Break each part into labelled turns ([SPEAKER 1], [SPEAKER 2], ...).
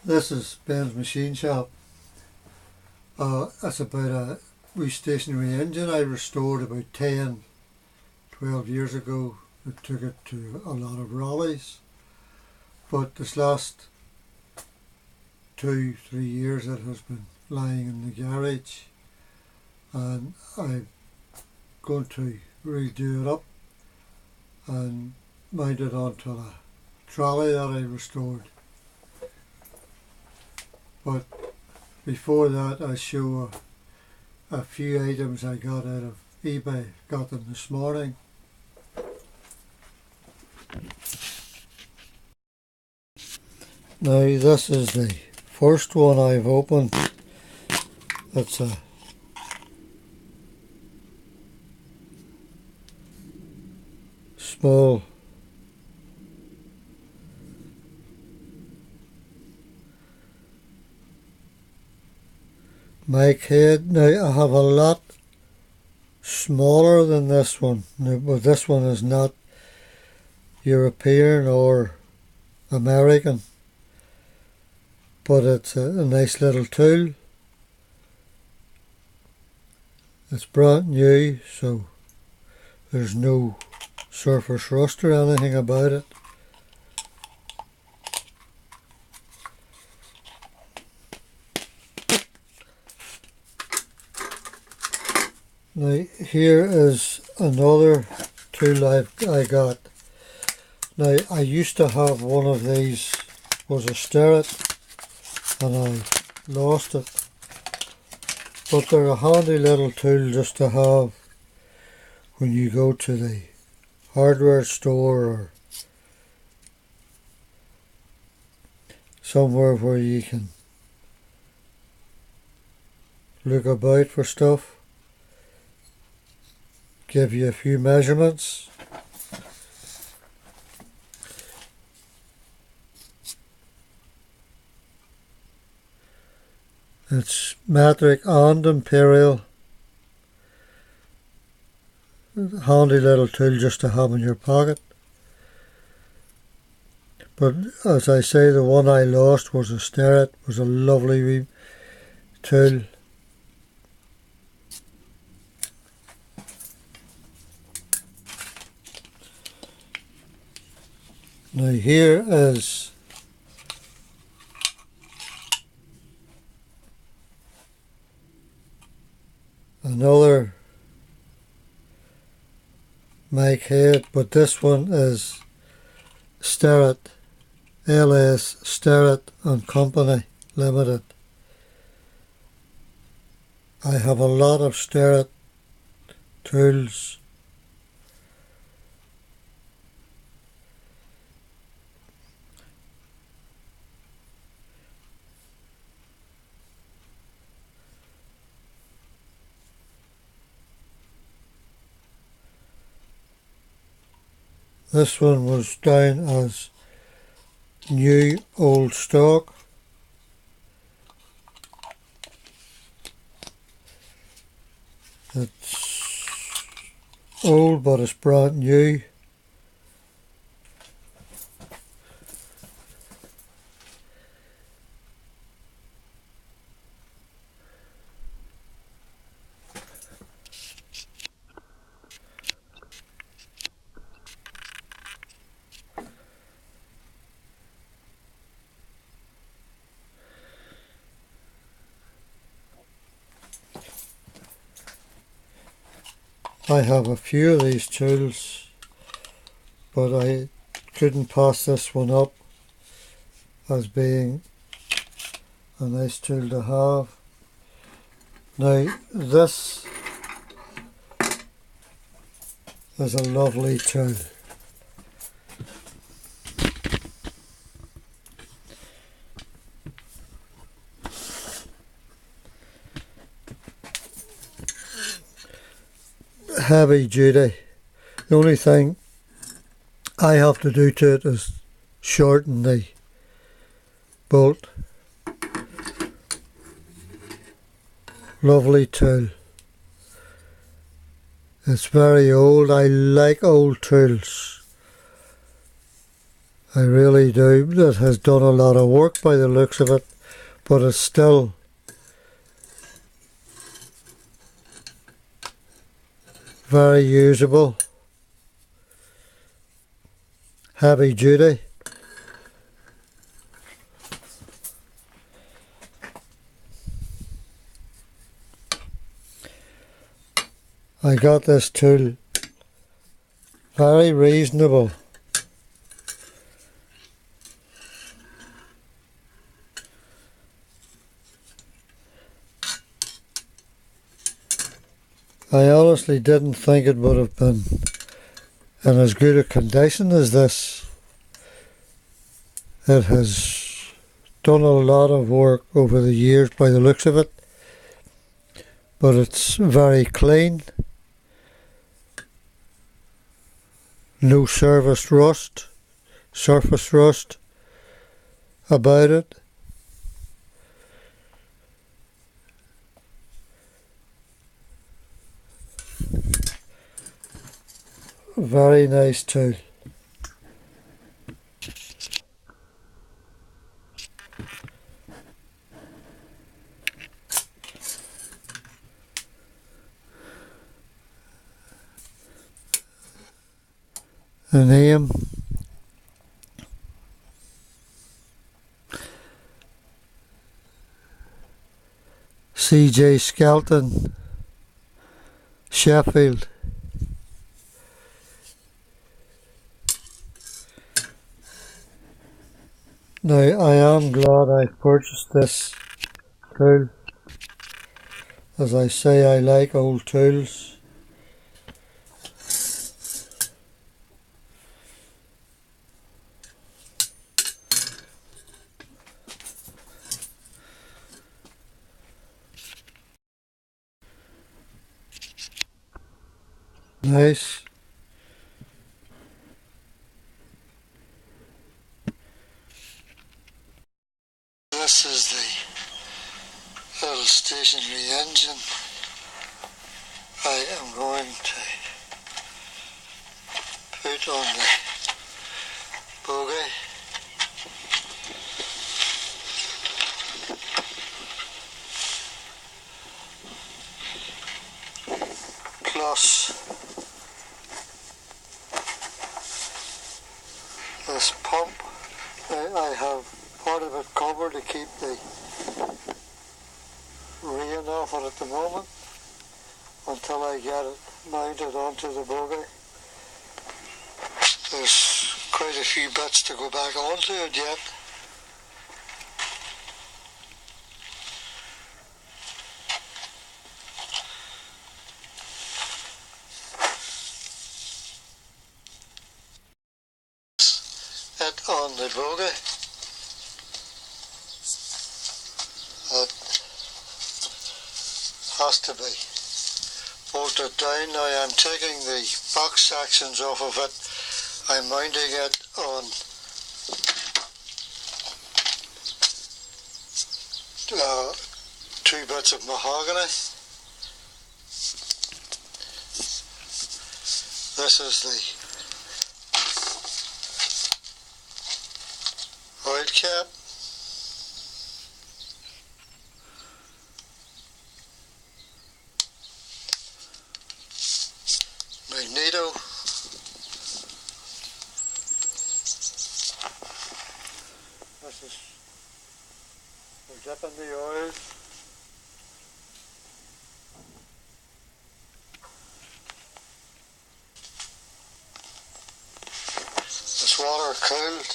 [SPEAKER 1] This is Ben's Machine Shop. It's about a wee stationery engine I restored about 10, 12 years ago. I took it to a lot of rallies, but this last 2, 3 years it has been lying in the garage, and I'm going to redo it up and mount it onto a trolley that I restored. But before that, I show a few items I got out of eBay. Got them this morning. Now this is the first one I've opened. It's a small mic head. Now I have a lot smaller than this one, but this one is not European or American, but it's a nice little tool. It's brand new, so there's no surface rust or anything about it. Now here is another tool I got. Now I used to have one of these, was a sterret, and I lost it. But they're a handy little tool just to have when you go to the hardware store or somewhere where you can look about for stuff. Give you a few measurements. It's metric and imperial. Handy little tool just to have in your pocket. But as I say, the one I lost was a sterret. It was a lovely wee tool. Now here is another mic head, but this one is Sterret, LS Sterret and Company Limited. I have a lot of Sterret tools. This one was down as new old stock. It's old but it's brand new. I have a few of these tools, but I couldn't pass this one up as being a nice tool to have. Now this is a lovely tool. Heavy duty. The only thing I have to do to it is shorten the bolt. Lovely tool. It's very old. I like old tools. I really do. It has done a lot of work by the looks of it, but it's still very usable, heavy duty. I got this tool very reasonable. I honestly didn't think it would have been in as good a condition as this. It has done a lot of work over the years by the looks of it, but it's very clean. No surface rust about it. Very nice tool. The name C.J. Skelton, Sheffield. Now I am glad I purchased this tool. As I say, I like old tools. Nice. This is the little stationery engine. I am going to put on the buggy. Plus this pump. I have part of it covered to keep the rain off it at the moment until I get it mounted onto the buggy. There's quite a few bits to go back onto it yet. It on the buggy. It has to be bolted down. Now I'm taking the box sections off of it. I'm mounting it on two bits of mahogany. This is the oil cap. Magneto. This is for dipping the oil. This water cooled.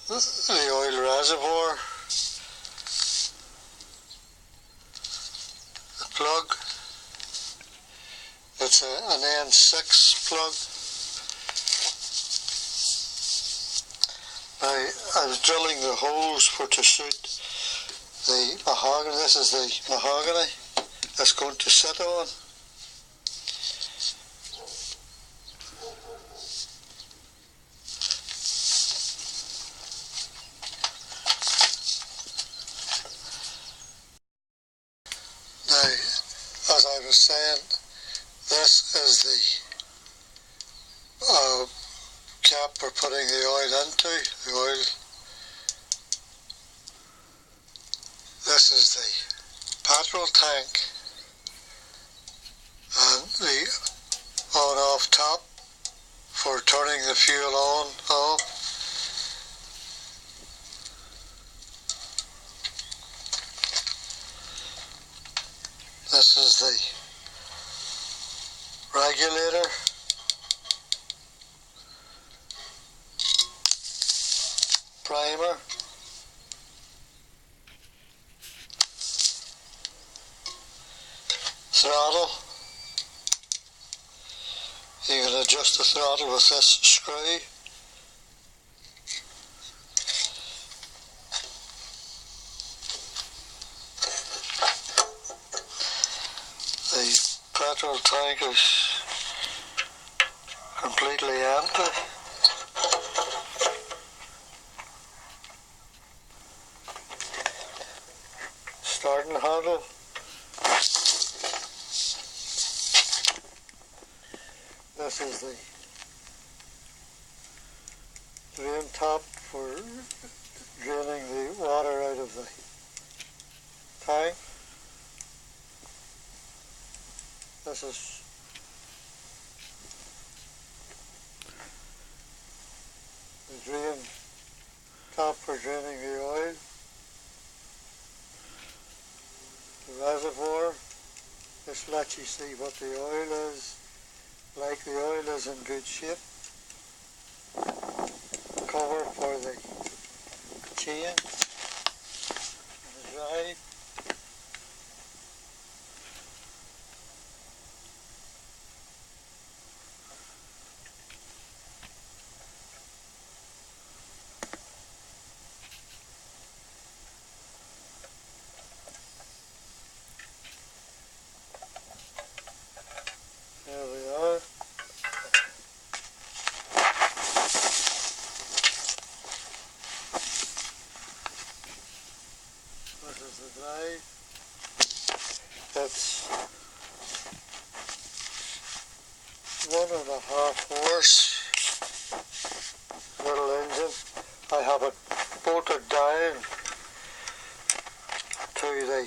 [SPEAKER 1] The oil reservoir. The plug. It's an N6 plug. I was drilling the holes to suit the mahogany. This is the mahogany that's going to sit on. Now, as I was saying, putting the oil into. The oil. This is the petrol tank and the on-off tap for turning the fuel on, off. This is the regulator. Primer. Throttle. You can adjust the throttle with this screw. The petrol tank is completely empty. Starting handle. This is the drain tap for draining the water out of the tank. This is the drain tap for draining the oil. The reservoir, this lets you see what the oil is, like the oil is in good shape. Cover for the chain and the drive. There we are. This is the drive. That's 1.5 horse little engine. I have it bolted down to the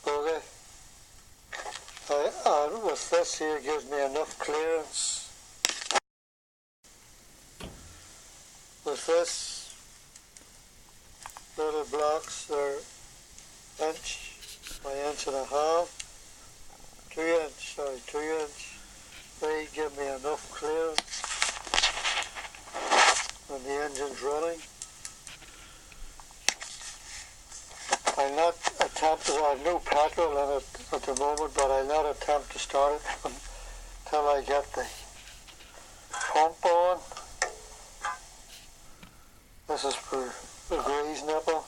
[SPEAKER 1] buggy. And with this here gives me enough clearance. With this little blocks, they're inch by 1.5 inch, 2 inch. They give me enough clearance when the engine's running. I'll not attempt, I have no petrol in it at the moment, but I'll not attempt to start it until I get the pump on. This is for the grease nipple.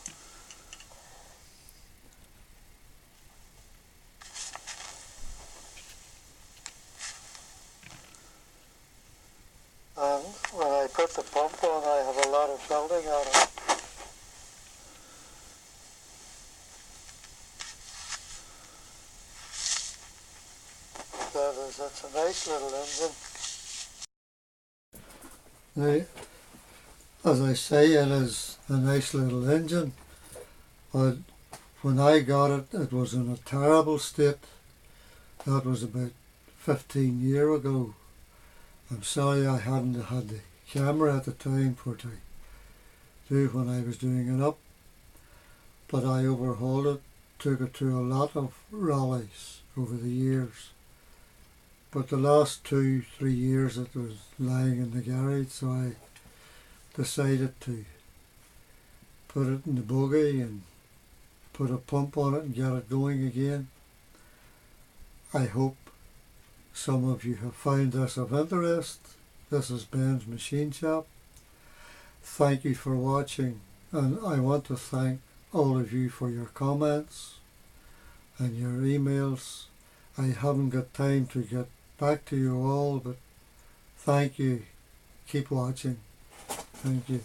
[SPEAKER 1] And when I put the pump on, I have a lot of felting on it. That's a nice little engine. Now, as I say, it is a nice little engine, but when I got it, it was in a terrible state. That was about 15 years ago. I'm sorry I hadn't had the camera at the time for to do when I was doing it up, but I overhauled it, took it to a lot of rallies over the years. But the last 2-3 years it was lying in the garage, so I decided to put it in the buggy and put a pump on it and get it going again. I hope some of you have found this of interest. This is Ben's Machine Shop. Thank you for watching, and I want to thank all of you for your comments and your emails. I haven't got time to get back to you all, but thank you. Keep watching. Thank you.